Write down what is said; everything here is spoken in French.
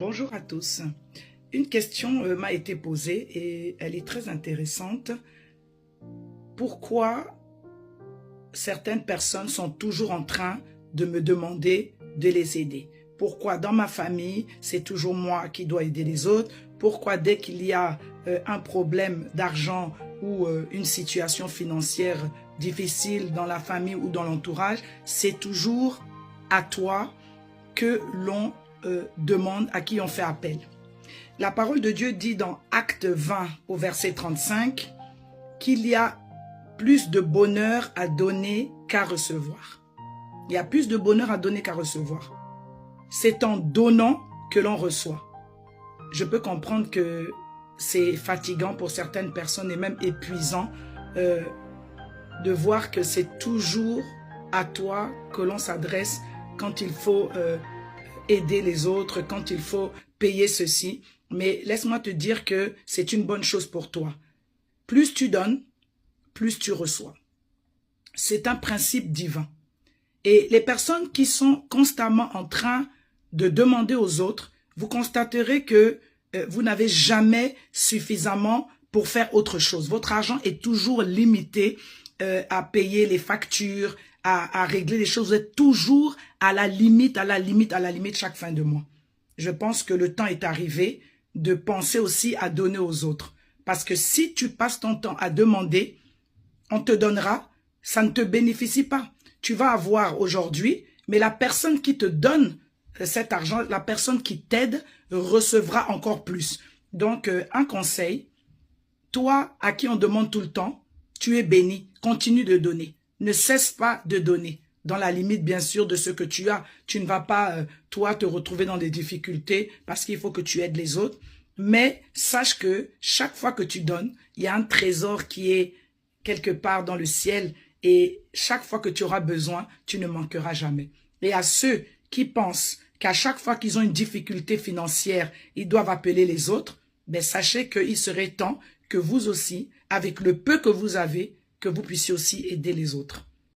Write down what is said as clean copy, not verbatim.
Bonjour à tous. Une question m'a été posée et elle est très intéressante. Pourquoi certaines personnes sont toujours en train de me demander de les aider? Pourquoi dans ma famille, c'est toujours moi qui dois aider les autres? Pourquoi dès qu'il y a un problème d'argent ou une situation financière difficile dans la famille ou dans l'entourage, c'est toujours à toi que l'on demande, à qui on fait appel? La parole de Dieu dit dans Acte 20 au verset 35 qu'il y a plus de bonheur à donner qu'à recevoir. Il y a plus de bonheur à donner qu'à recevoir. C'est en donnant que l'on reçoit. Je peux comprendre que c'est fatigant pour certaines personnes et même épuisant de voir que c'est toujours à toi que l'on s'adresse quand il faut aider les autres, quand il faut payer ceci. Mais laisse-moi te dire que c'est une bonne chose pour toi. Plus tu donnes, plus tu reçois. C'est un principe divin. Et les personnes qui sont constamment en train de demander aux autres, vous constaterez que vous n'avez jamais suffisamment pour faire autre chose. Votre argent est toujours limité à payer les factures, à régler les choses. Vous êtes toujours à la limite chaque fin de mois. Je pense que le temps est arrivé de penser aussi à donner aux autres. Parce que si tu passes ton temps à demander, on te donnera, ça ne te bénéficie pas. Tu vas avoir aujourd'hui, mais la personne qui te donne cet argent, la personne qui t'aide, recevra encore plus. Donc, un conseil, toi à qui on demande tout le temps, tu es béni, continue de donner. Ne cesse pas de donner, dans la limite bien sûr de ce que tu as. Tu ne vas pas, toi, te retrouver dans des difficultés parce qu'il faut que tu aides les autres. Mais sache que chaque fois que tu donnes, il y a un trésor qui est quelque part dans le ciel et chaque fois que tu auras besoin, tu ne manqueras jamais. Et à ceux qui pensent qu'à chaque fois qu'ils ont une difficulté financière, ils doivent appeler les autres, ben sachez qu'il serait temps que vous aussi, avec le peu que vous avez, que vous puissiez aussi aider les autres.